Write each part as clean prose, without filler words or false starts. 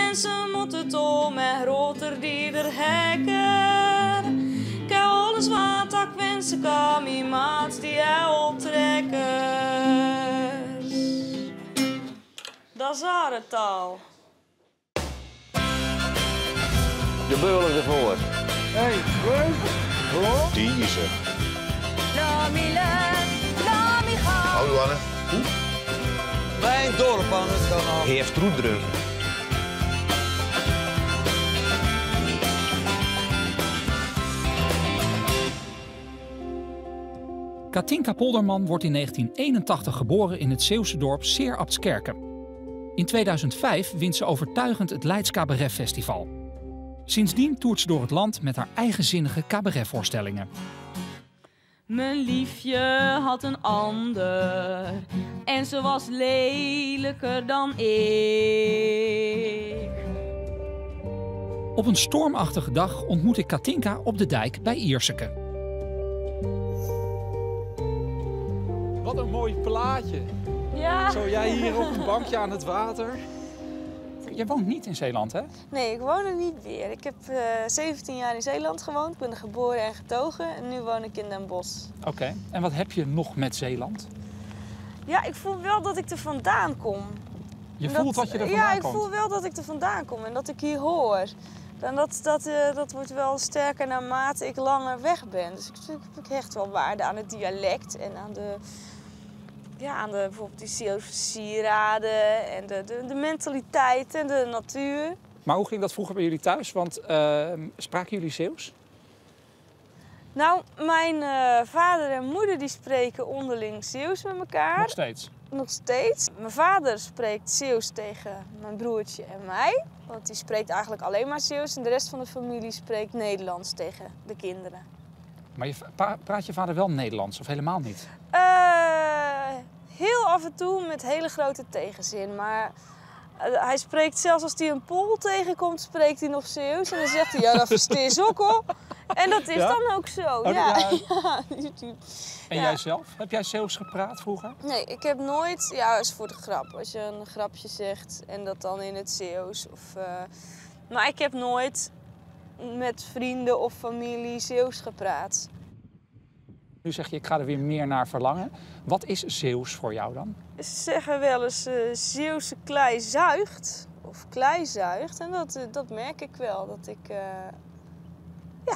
mensen moeten om en groter die er hekken. Kijk alles wat ik wensen kan, iemand die optrekkers. Dat is haar taal. De beulen ervoor. Hey, goed. Die is er. Hallo Anne. Bij een dorp aan het kanaal. Heeft roedrug. Katinka Polderman wordt in 1981 geboren in het Zeeuwse dorp Seerabtskerken. In 2005 wint ze overtuigend het Leids Cabaret Festival. Sindsdien toert ze door het land met haar eigenzinnige cabaretvoorstellingen. Mijn liefje had een ander en ze was lelijker dan ik. Op een stormachtige dag ontmoet ik Katinka op de dijk bij Ierseke. Wat een mooi plaatje. Ja. Zo, jij hier op een bankje aan het water. Jij woont niet in Zeeland, hè? Nee, ik woon er niet meer. Ik heb 17 jaar in Zeeland gewoond. Ik ben er geboren en getogen en nu woon ik in Den Bosch. Oké. En wat heb je nog met Zeeland? Ja, ik voel wel dat ik er vandaan kom. Je voelt dat je er vandaan komt? Ja, ik voel wel dat ik er vandaan kom en dat ik hier hoor. En dat wordt wel sterker naarmate ik langer weg ben. Dus ik hecht wel waarde aan het dialect en aan bijvoorbeeld die Zeeuwse sieraden en de mentaliteit en de natuur. Maar hoe ging dat vroeger bij jullie thuis? Want spraken jullie Zeeuws? Nou, mijn vader en moeder die spreken onderling Zeeuws met elkaar. Nog steeds? Nog steeds. Mijn vader spreekt Zeeuws tegen mijn broertje en mij. Want die spreekt eigenlijk alleen maar Zeeuws. En de rest van de familie spreekt Nederlands tegen de kinderen. Maar praat je vader wel Nederlands of helemaal niet? Heel af en toe met hele grote tegenzin. Maar hij spreekt zelfs als hij een Pool tegenkomt, spreekt hij nog Zeeuws. En dan zegt hij, ja, dat versteer je ook al. En dat is dan ook zo. Oh, ja. En jij zelf? Heb jij Zeeuws gepraat vroeger? Nee, ik heb nooit... Ja, dat is voor de grap. Als je een grapje zegt en dat dan in het Zeeuws. Maar ik heb nooit met vrienden of familie Zeeuws gepraat. Nu zeg je, ik ga er weer meer naar verlangen. Wat is Zeeuws voor jou dan? Ze zeggen wel eens Zeeuwse klei zuigt. Of klei zuigt. En dat merk ik wel.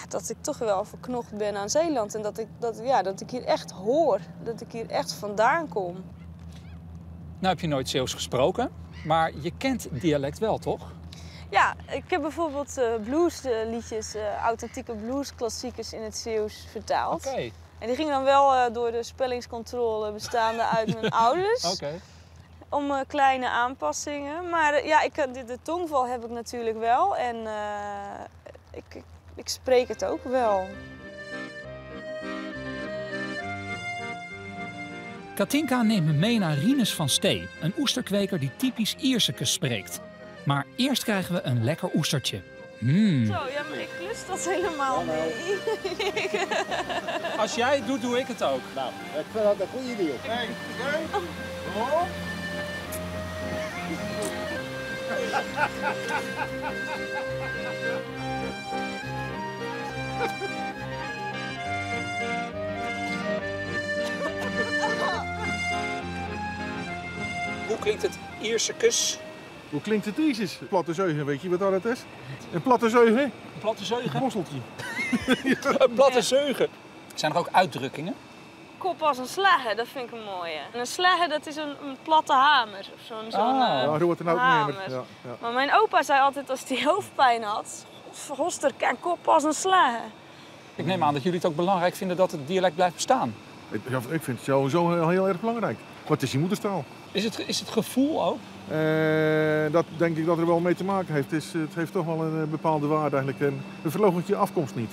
Dat ik toch wel verknocht ben aan Zeeland. En dat ik hier echt hoor. Dat ik hier echt vandaan kom. Nou heb je nooit Zeeuws gesproken. Maar je kent dialect wel, toch? Ja, ik heb bijvoorbeeld bluesliedjes, authentieke bluesklassiekers in het Zeeuws vertaald. Oké. En die gingen dan wel door de spellingscontrole bestaande uit mijn ouders. Oké. Om kleine aanpassingen. Maar de tongval heb ik natuurlijk wel. En ik spreek het ook wel. Katinka neemt me mee naar Rinus van Stee, een oesterkweker die typisch Ierseke spreekt. Maar eerst krijgen we een lekker oestertje. Zo, ja, maar ik lust dat helemaal niet. Als jij het doet, doe ik het ook. Nou, ik vind dat een goed idee. Nee, oh. Hoe klinkt het Iersekes? Hoe klinkt het Isis? Platte zeugen, weet je wat dat is? Een platte zeugen? Een platte zeugen? Een bosseltje. Een platte zeugen. Zijn er ook uitdrukkingen? Kop als een slegge, dat vind ik een mooie. En een slegge, dat is een platte hamer. Of zo'n Ja, zo wordt een hamer. Ja, ja. Maar mijn opa zei altijd als hij hoofdpijn had... Goster, kijk, kop als een slegge. Ik neem aan dat jullie het ook belangrijk vinden dat het dialect blijft bestaan. Ik vind het sowieso heel erg belangrijk. Wat is je moederstaal? Is het gevoel ook? Dat denk ik dat er wel mee te maken heeft. Het heeft toch wel een bepaalde waarde eigenlijk. We verloochenen je afkomst niet.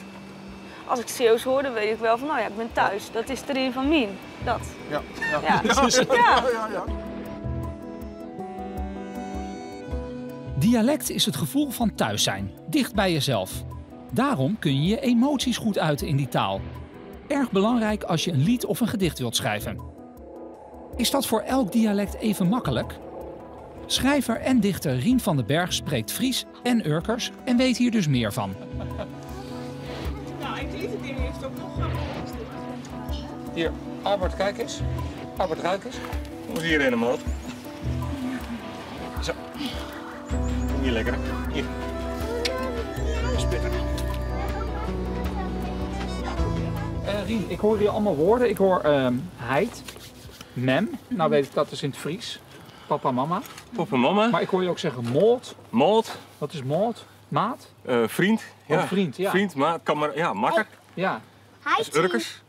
Als ik Zeeuws hoor, dan weet ik wel van, nou ja, ik ben thuis. Dat is erin van Mien. Dat. Ja. Ja. Dialect is het gevoel van thuis zijn, dicht bij jezelf. Daarom kun je je emoties goed uiten in die taal. Erg belangrijk als je een lied of een gedicht wilt schrijven. Is dat voor elk dialect even makkelijk? Schrijver en dichter Rien van den Berg spreekt Fries en Urkers en weet hier dus meer van. Nou, en deze ding heeft ook nog grappig. Hier, Albert, kijk eens. Albert, ruik eens. Kom eens hierheen, maat. Zo. Hier lekker. Hier. Spitten. Rien, ik hoor hier allemaal woorden. Ik hoor heid, mem. Nou weet ik dat is in het Fries. Papa, mama. Papa en mama. Maar ik hoor je ook zeggen moot. Moot. Wat is moot? Maat? Vriend. Ja. Oh, vriend, ja. Vriend, maat. Kan maar, ja, makker. Ja. Dat is Urkers.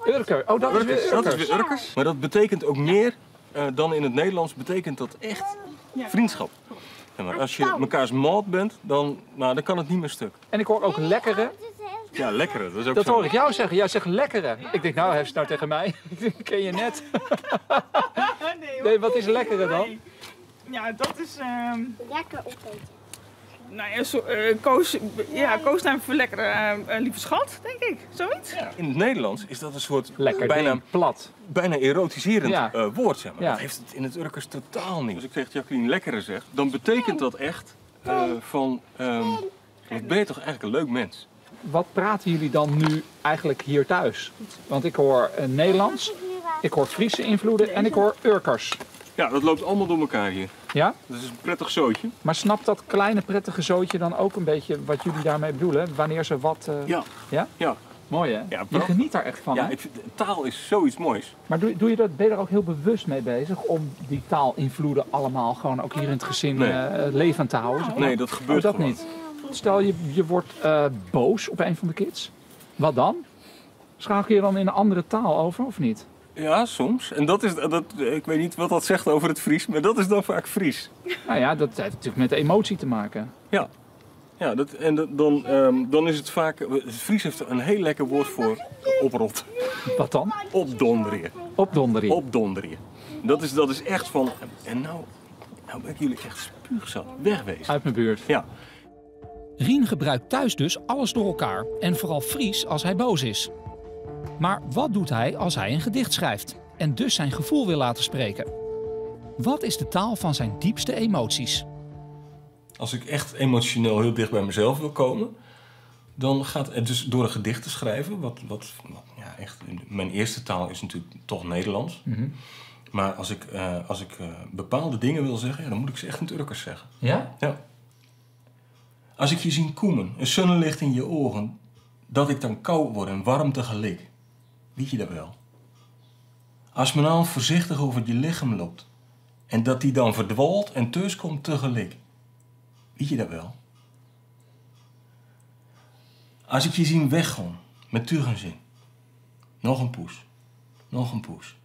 Urker. Oh, dat is weer Urkers. Dat is weer Urkers. Maar dat betekent ook meer dan in het Nederlands. Betekent dat echt vriendschap. Ja, maar als je mekaars maat bent, dan kan het niet meer stuk. En ik hoor ook lekkere. Ja, lekkere. Dat is ook Dat zo. hoor ik jou zeggen. Jij zegt lekkere. Ik denk, nou, heeft ze nou tegen mij? Ken je net. Nee, wat is lekkere dan? Ja, dat is... Lekker opeten. Nou ja, Koos naam voor lekkere lieve schat, denk ik. Zoiets? Ja. In het Nederlands is dat een soort Lekker bijna ding, plat. bijna erotiserend Ja. woord, zeg maar. Ja. Dat heeft het in het Urkers totaal niet. Als ik tegen Jacqueline lekkere zeg, dan betekent dat echt wat ben je toch eigenlijk een leuk mens. Wat praten jullie dan nu eigenlijk hier thuis? Want ik hoor Nederlands, ik hoor Friese invloeden en ik hoor Urkers. Ja, dat loopt allemaal door elkaar hier. Ja? Dat is een prettig zootje. Maar snapt dat kleine prettige zootje dan ook een beetje wat jullie daarmee bedoelen? Wanneer ze wat... Ja. Ja? Ja. Mooi hè? Ja, je geniet daar echt van, Ja, hè? ik vind, taal is zoiets moois. Maar ben je er ook heel bewust mee bezig om die taalinvloeden allemaal gewoon ook hier in het gezin levend te houden? Zeg maar? Nee, dat gebeurt dat gewoon. niet. Stel je wordt boos op een van de kids. Wat dan? Schakel je dan in een andere taal over of niet? Ja, soms. En ik weet niet wat dat zegt over het Fries, maar dat is dan vaak Fries. Nou ja, dat heeft natuurlijk met de emotie te maken. Ja. Ja, dan is het vaak... Het Fries heeft een heel lekker woord voor oprot. Wat dan? Opdonderen. Opdonderen. Opdonderen. Dat is echt van... En nou ben ik jullie echt spuugzat. Wegwezen. Uit mijn buurt. Ja. Rien gebruikt thuis dus alles door elkaar en vooral Fries als hij boos is. Maar wat doet hij als hij een gedicht schrijft en dus zijn gevoel wil laten spreken? Wat is de taal van zijn diepste emoties? Als ik echt emotioneel heel dicht bij mezelf wil komen, dan gaat het dus door een gedicht te schrijven. Echt, mijn eerste taal is natuurlijk toch Nederlands. Mm-hmm. Maar als ik bepaalde dingen wil zeggen, dan moet ik ze echt in het Urkers zeggen. Ja? Ja. Als ik je zie komen, een zonnelicht in je ogen, dat ik dan koud word en warm tegelijk. Weet je dat wel? Als men al voorzichtig over je lichaam loopt en dat die dan verdwaalt en thuis komt tegelijk. Weet je dat wel? Als ik je zie weggaan met tegenzin. Nog een poes. Nog een poes.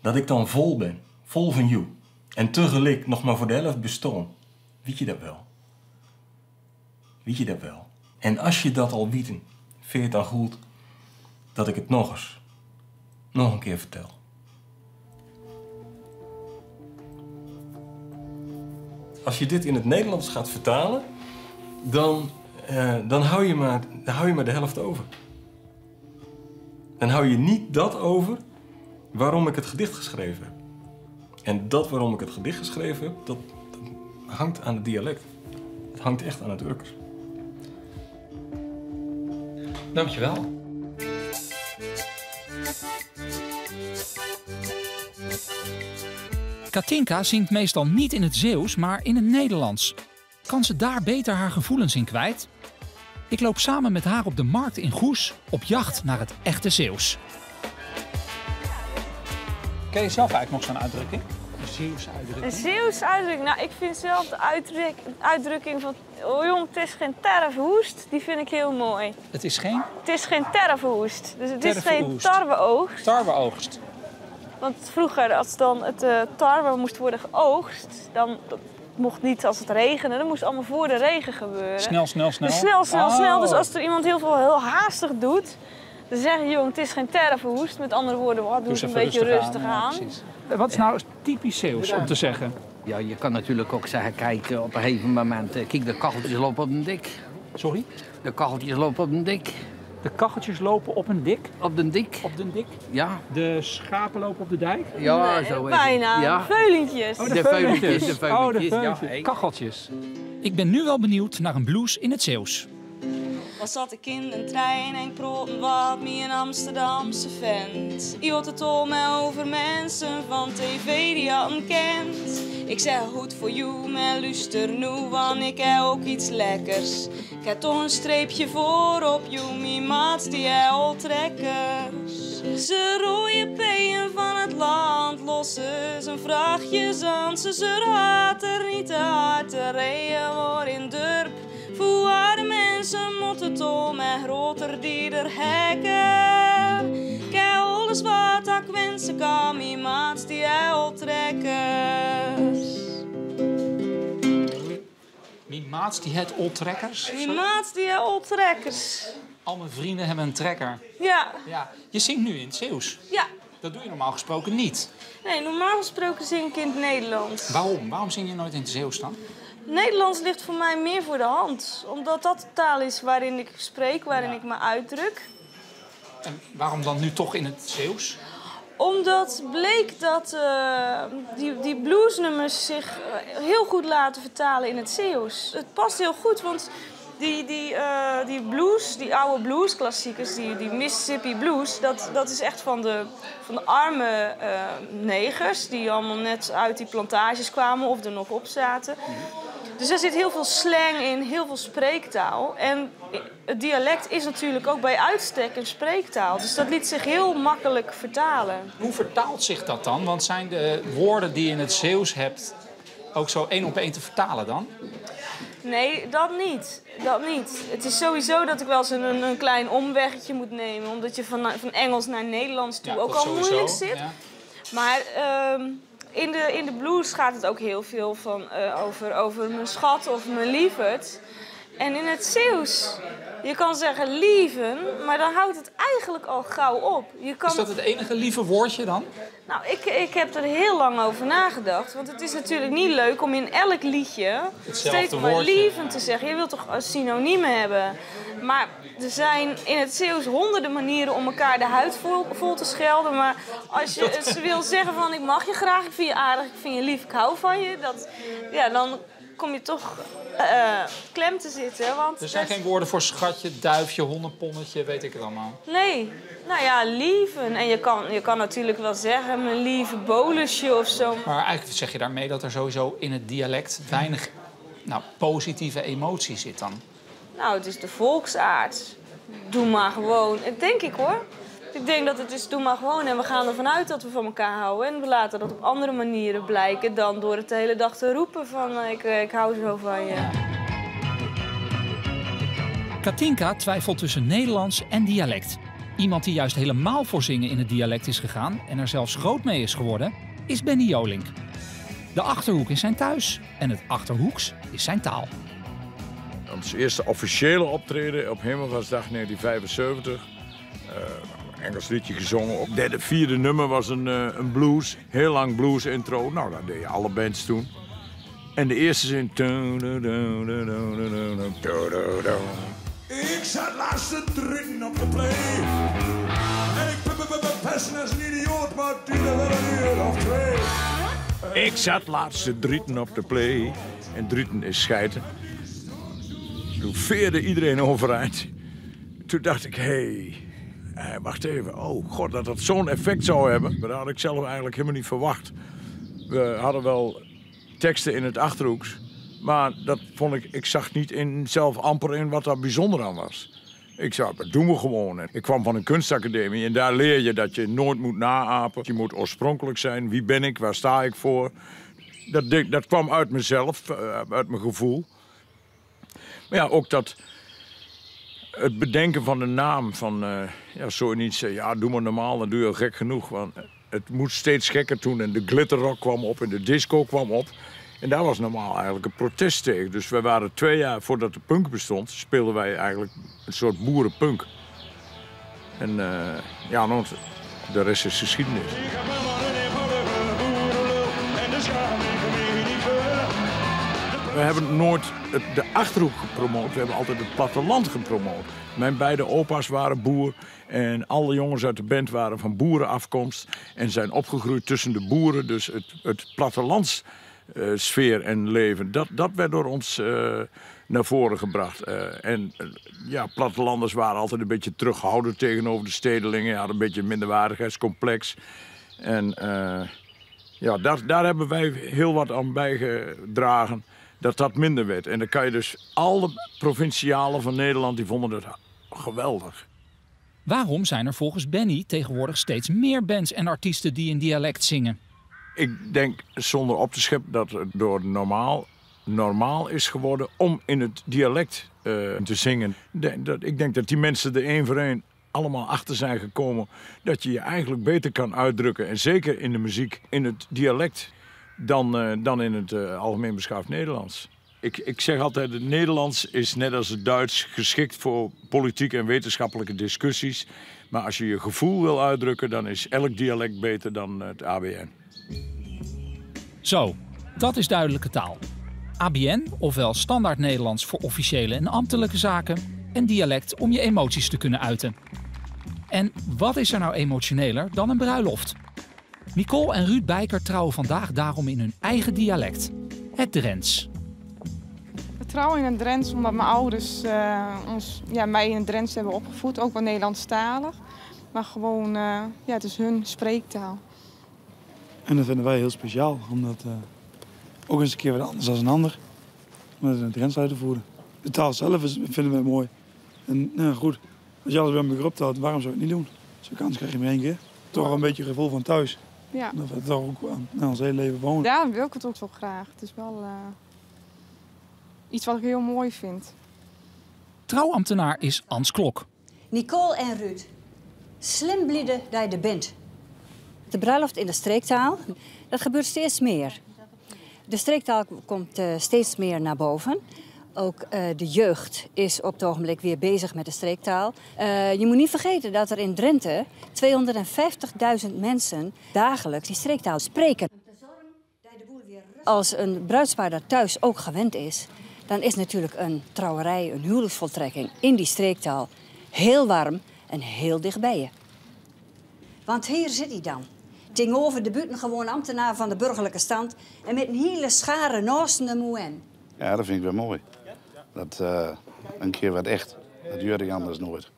Dat ik dan vol ben, vol van jou. En tegelijk nog maar voor de helft bestaan. Weet je dat wel? Weet je dat wel? En als je dat al weet, vind je het dan goed dat ik het nog een keer vertel. Als je dit in het Nederlands gaat vertalen, dan hou je maar de helft over. Dan hou je niet dat over waarom ik het gedicht geschreven heb. En dat waarom ik het gedicht geschreven heb, dat hangt aan het dialect. Het hangt echt aan het Urkers. Dankjewel. Katinka zingt meestal niet in het Zeeuws, maar in het Nederlands. Kan ze daar beter haar gevoelens in kwijt? Ik loop samen met haar op de markt in Goes op jacht naar het echte Zeeuws. Ken je zelf eigenlijk nog zo'n uitdrukking? Een Zeeuwse uitdrukking? Een Zeeuwse uitdrukking? Nou, ik vind zelf de uitdrukking van... Oh jong, het is geen terfhoest. Die vind ik heel mooi. Het is geen? Het is geen terfhoest. Dus het is geen Terfhoest. tarweoogst. Tarweoogst. Want vroeger, als dan het tarwe moest worden geoogst... dan dat mocht niet als het regende. Dat moest allemaal voor de regen gebeuren. Snel. Dus snel. Dus als er iemand heel haastig doet... dan zeg je, jong, het is geen terfhoest. Met andere woorden, doe het een beetje rustig aan. Ja, wat is nou typisch Zeeuws om te zeggen? Ja, je kan natuurlijk ook zeggen, kijk, op een gegeven moment, kijk, de kacheltjes lopen op een dik. Sorry? De kacheltjes lopen op een dik. De kacheltjes lopen op een dik. Op de dik. Op de dik. Ja. De schapen lopen op de dijk. Ja, Nee, zo is bijna. het. Ja. Veulentjes. Oh, De veulentjes. De Oh, de veulentjes. Ja, veulentjes. hey. Kacheltjes. Ik ben nu wel benieuwd naar een blues in het Zeeuws. Was zat ik in een trein en proppen wat me een Amsterdamse vent. Je hoort het al mij over mensen van tv die hadden kent. Ik zeg goed voor jou, maar luister nu, want ik heb ook iets lekkers. Ik heb toch een streepje voor op jou, mijn maat die hij al trekkers. Ze rooien peeën van het land, lossen zijn vrachtjes aan. Ze zullen water niet te hard te rijden voor in dorp. Voor de mensen moeten toch met groter die er hekken. Kijk alles wat ik wensen kan, mijn maats die al trekkers. Mijn maats die het trekkers. Mijn maats die al trekkers. Al mijn vrienden hebben een trekker. Ja. Ja. Je zingt nu in het Zeeuws. Ja. Dat doe je normaal gesproken niet. Nee, normaal gesproken zing ik in het Nederlands. Waarom? Waarom zing je nooit in het Zeeuws dan? Nederlands ligt voor mij meer voor de hand. Omdat dat de taal is waarin ik spreek, waarin ik me uitdruk. En waarom dan nu toch in het Zeeuws? Omdat bleek dat die bluesnummers zich heel goed laten vertalen in het Zeeuws. Het past heel goed, want die blues, die oude bluesklassiekers, die Mississippi blues, dat is echt van de arme negers die allemaal net uit die plantages kwamen of er nog op zaten. Dus er zit heel veel slang in, heel veel spreektaal. En het dialect is natuurlijk ook bij uitstek een spreektaal. Dus dat liet zich heel makkelijk vertalen. Hoe vertaalt zich dat dan? Want zijn de woorden die je in het Zeeuws hebt ook zo 1 op 1 te vertalen dan? Nee, dat niet. Het is sowieso dat ik wel eens een klein omweggetje moet nemen. Omdat je van Engels naar Nederlands toe ook al moeilijk zit. Ja. Maar in de blues gaat het ook heel veel over mijn schat of mijn lieverd. En in het Zeeuws, je kan zeggen lieven, maar dan houdt het eigenlijk al gauw op. Is dat het enige lieve woordje dan? Nou, ik heb er heel lang over nagedacht. Want het is natuurlijk niet leuk om in elk liedje steeds maar lieven te zeggen. Je wilt toch synoniemen hebben. Maar er zijn in het Zeeuws honderden manieren om elkaar de huid vol te schelden. Maar als je wil zeggen van ik mag je graag, ik vind je aardig, ik vind je lief, ik hou van je. Dan kom je toch klem te zitten. Want er zijn geen woorden voor schatje, duifje, hondenponnetje, weet ik het allemaal. Nee. Nou ja, lieven. En je kan natuurlijk wel zeggen mijn lieve bolusje of zo. Maar eigenlijk zeg je daarmee dat er sowieso in het dialect weinig positieve emotie zit dan? Nou, het is de volksaard. Doe maar gewoon. Dat denk ik hoor. Ik denk dat het is doe maar gewoon en we gaan ervan uit dat we van elkaar houden. En we laten dat op andere manieren blijken dan door het de hele dag te roepen van ik hou zo van je. Katinka twijfelt tussen Nederlands en dialect. Iemand die juist helemaal voor zingen in het dialect is gegaan en er zelfs groot mee is geworden, is Benny Jolink. De Achterhoek is zijn thuis en het Achterhoeks is zijn taal. Ons eerste officiële optreden op Hemelvaartsdag 1975. Engels liedje gezongen. Op derde, vierde nummer was een blues. Heel lang blues intro. Nou, dat deden alle bands toen. En de eerste zin... Ik zat laatst te drinken op de play. En ik pesten als een idioot, maar het duurde wel een uur of 2. Ik zat laatst te drieten op de play. En drieten is schijten. Toen veerde iedereen overeind. Toen dacht ik, wacht even. Oh god, dat zo'n effect zou hebben. Dat had ik zelf eigenlijk helemaal niet verwacht. We hadden wel teksten in het Achterhoeks. Maar dat vond ik zag niet zelf amper in wat daar bijzonder aan was. Ik zei, dat doen we gewoon. Ik kwam van een kunstacademie en daar leer je dat je nooit moet naapen. Je moet oorspronkelijk zijn. Wie ben ik? Waar sta ik voor? Dat kwam uit mezelf, uit mijn gevoel. Maar ja, ook het bedenken van de naam van, zo niet zeggen, ja, doe maar normaal, dan doe je al gek genoeg. Want het moet steeds gekker toen en de glitterrock kwam op en de disco kwam op. En daar was normaal eigenlijk een protest tegen. Dus we waren 2 jaar voordat de punk bestond, speelden wij eigenlijk een soort boerenpunk. En de rest is geschiedenis. We hebben nooit de Achterhoek gepromoot, we hebben altijd het platteland gepromoot. Mijn beide opa's waren boer en alle jongens uit de band waren van boerenafkomst en zijn opgegroeid tussen de boeren. Dus het plattelandssfeer en leven, dat werd door ons naar voren gebracht. Plattelanders waren altijd een beetje terughoudend tegenover de stedelingen, hadden een beetje een minderwaardigheidscomplex. En daar hebben wij heel wat aan bijgedragen. Dat minder werd. En dan kan je dus alle provincialen van Nederland, die vonden het geweldig. Waarom zijn er volgens Benny tegenwoordig steeds meer bands en artiesten die in dialect zingen? Ik denk zonder op te scheppen dat het door normaal is geworden om in het dialect te zingen. Ik denk dat die mensen er één voor één allemaal achter zijn gekomen dat je je eigenlijk beter kan uitdrukken. En zeker in de muziek in het dialect dan in het algemeen beschaafd Nederlands. Ik zeg altijd, het Nederlands is net als het Duits geschikt voor politieke en wetenschappelijke discussies. Maar als je je gevoel wil uitdrukken, dan is elk dialect beter dan het ABN. Zo, dat is duidelijke taal. ABN, ofwel standaard Nederlands voor officiële en ambtelijke zaken, en dialect om je emoties te kunnen uiten. En wat is er nou emotioneler dan een bruiloft? Nicole en Ruud Bijker trouwen vandaag daarom in hun eigen dialect, het Drents. We trouwen in het Drents omdat mijn ouders mij in het Drents hebben opgevoed, ook wel Nederlandstalig. Maar gewoon, het is hun spreektaal. En dat vinden wij heel speciaal, omdat ook eens een keer wat anders dan een ander. Om het in het Drents uit te voeren. De taal zelf vinden wij mooi. En goed, als je alles bij elkaar optelt, waarom zou je het niet doen? Zo'n kans krijg je maar één keer. Toch wel een beetje gevoel van thuis. Ja. Dat we toch ook ons hele leven wonen. Ja, dan wil ik het ook zo graag. Het is wel iets wat ik heel mooi vind. Trouwambtenaar is Ans Klok. Nicole en Ruud, slim blieden dat je er bent. De bruiloft in de streektaal, dat gebeurt steeds meer. De streektaal komt steeds meer naar boven. Ook de jeugd is op het ogenblik weer bezig met de streektaal. Je moet niet vergeten dat er in Drenthe 250.000 mensen dagelijks die streektaal spreken. Als een bruidspaar dat thuis ook gewend is, dan is natuurlijk een trouwerij, een huwelijksvoltrekking in die streektaal heel warm en heel dichtbij je. Want hier zit hij dan. Tegenover de buitengewoon ambtenaar van de burgerlijke stand en met een hele schare naasten de moen. Ja, dat vind ik wel mooi. Dat een keer wat echt. Dat duurde ik anders nooit.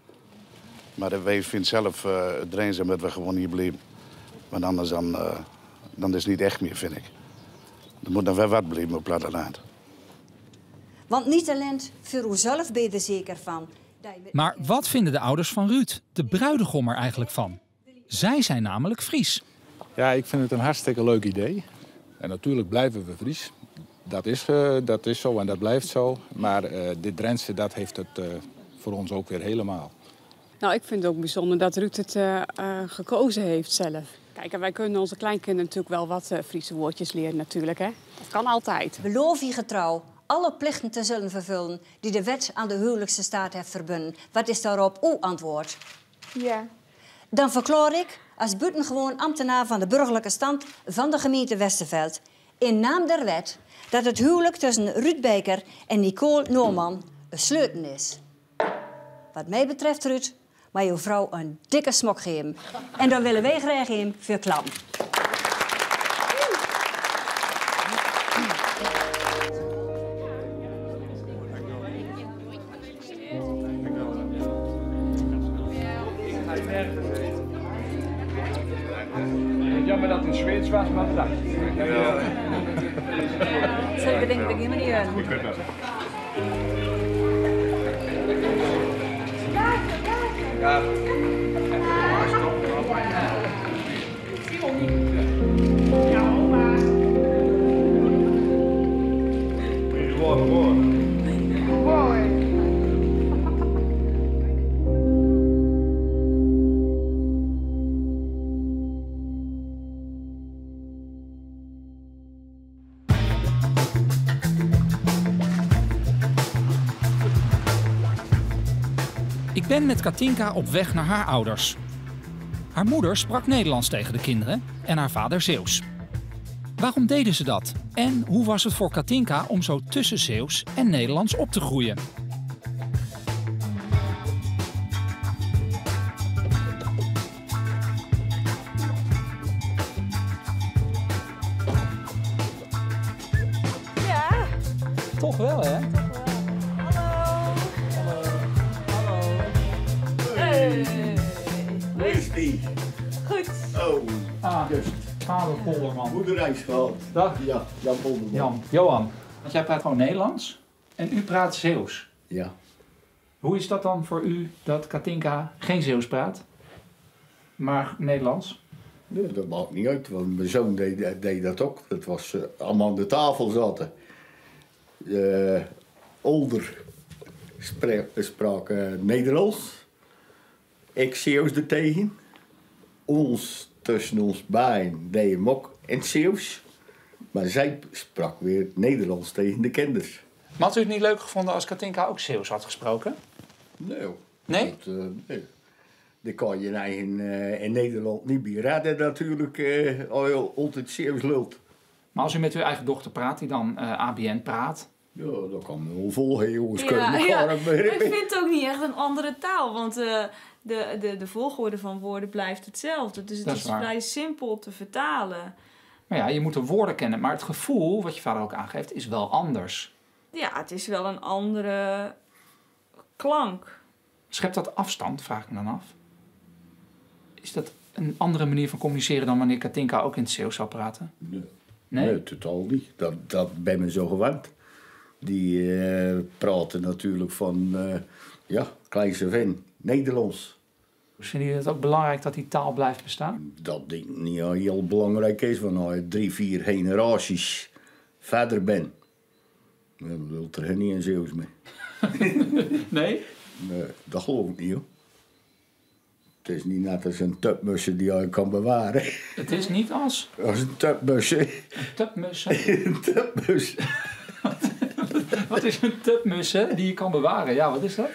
Maar wij vinden zelf het Drents dat we gewoon hier blijven. Want anders dan is het niet echt meer, vind ik. Er moet dan wel wat blijven op platteland. Want niet alleen voor uzelf ben je er zeker van. Maar wat vinden de ouders van Ruud, de bruidegom, er eigenlijk van? Zij zijn namelijk Fries. Ja, ik vind het een hartstikke leuk idee. En natuurlijk blijven we Fries. Dat is zo en dat blijft zo. Maar dit Drentse, dat heeft het voor ons ook weer helemaal. Nou, ik vind het ook bijzonder dat Ruud het gekozen heeft zelf. Kijk, en wij kunnen onze kleinkinderen natuurlijk wel wat Friese woordjes leren natuurlijk, hè. Dat kan altijd. Beloof je getrouw alle plichten te zullen vervullen die de wet aan de huwelijkse staat heeft verbonden. Wat is daarop uw antwoord? Ja. Dan verklaar ik als buitengewoon ambtenaar van de burgerlijke stand van de gemeente Westerveld in naam der wet dat het huwelijk tussen Ruud Bijker en Nicole Noorman besloten is. Wat mij betreft, Ruud, maar uw vrouw een dikke smok geven. En dan willen wij graag hem voor klam. Jammer dat het in Zweeds was, maar bedankt. Zulke dingen beginnen niet aan. Goed gedaan. Ja. Ja, oma. Mooi. Ik ben met Katinka op weg naar haar ouders. Haar moeder sprak Nederlands tegen de kinderen en haar vader Zeeuws. Waarom deden ze dat? En hoe was het voor Katinka om zo tussen Zeeuws en Nederlands op te groeien? Ja. Toch wel, hè? Hoe is die? Goed. Oh, just. Vader Polderman. Goede reis gehad. Dag. Ja, Jan Polderman. Johan. Want jij praat gewoon Nederlands en u praat Zeeuws. Ja. Hoe is dat dan voor u dat Katinka geen Zeeuws praat, maar Nederlands? Nee, dat maakt niet uit, want mijn zoon deed dat ook. Dat was allemaal aan de tafel zaten. Older sprak Nederlands. Ik Zeeuws ertegen. Tussen ons beiden deed hem ook in het Zeeuws. Maar zij sprak weer Nederlands tegen de kinderen. Maar had u het niet leuk gevonden als Katinka ook Zeeuws had gesproken? Nee. Nee? Nee. Dat kan je in Nederland niet meer redden natuurlijk, als je altijd Zeeuws lult. Maar als u met uw eigen dochter praat, die dan ABN praat... Ja, dat kan wel volgen, jongens. Ja, ik vind het ook niet echt een andere taal, want de volgorde van woorden blijft hetzelfde. Dus het is vrij simpel te vertalen. Maar ja, je moet de woorden kennen, maar het gevoel, wat je vader ook aangeeft, is wel anders. Ja, het is wel een andere klank. Schept dat afstand, vraag ik me dan af? Is dat een andere manier van communiceren dan wanneer Katinka ook in het Zeeuws zou praten? Nee, totaal niet. Dat ben ik zo gewend. Die praten natuurlijk van, kleins af in, Nederlands. Vinden jullie het ook belangrijk dat die taal blijft bestaan? Dat denk ik niet heel belangrijk is, want als je 3, 4 generaties verder bent, dan wil er niet een Zeeuws mee. Nee? Nee, dat geloof ik niet, hoor. Het is niet net als een tupmussen die je kan bewaren. Het is niet als? Als een tupmussen. Een tupmussen? Een tupmussen. Wat is een tupmussen die je kan bewaren? Ja, wat is dat?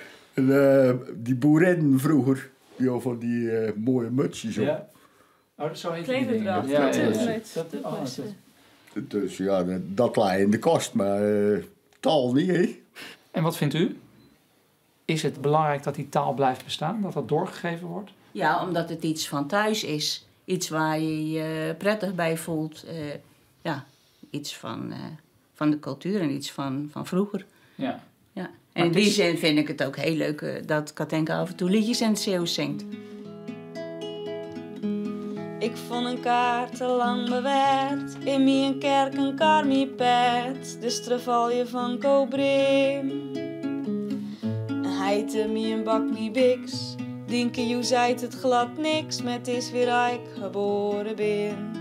Die boerinnen vroeger, die hadden van die mooie mutsjes op. Ja. Oh, dat zou heet Kleverdracht. Dus ja, dat lag in de kast, maar taal niet, hè. En wat vindt u? Is het belangrijk dat die taal blijft bestaan? Dat dat doorgegeven wordt? Ja, omdat het iets van thuis is. Iets waar je je prettig bij voelt. Iets van de cultuur en iets van vroeger. Ja. Ja. En in die zin vind ik het ook heel leuk dat Katinka af en toe liedjes in het Zeeuws zingt. Ik vond een kaart te lang bewaard, in mijn kerk een karmiepet, de strevalje van Cobrim. Hij te me een bak niet biks, Dinke jou zei het glad niks, met is weer ik geboren ben.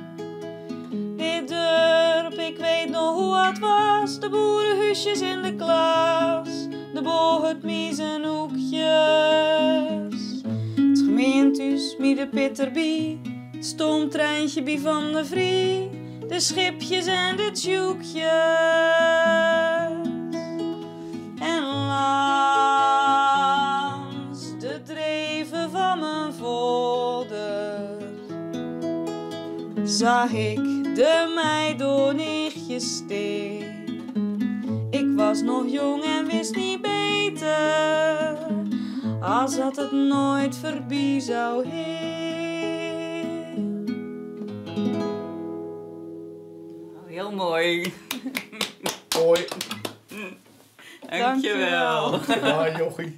Dit dorp, ik weet nog hoe het was, de boerenhuisjes in de klas, de boog het miezenhoekjes. Het gemeentehuis, met de pitterbie, het stoomtreintje bij Van de Vrie, de schipjes en de tjoekjes. En langs de dreven van mijn vader zag ik de meidonichtjes steen. Ik was nog jong en wist niet beter, als dat het nooit voorbij zou heen. Heel mooi. Mooi. Dankjewel. Ja, jochie.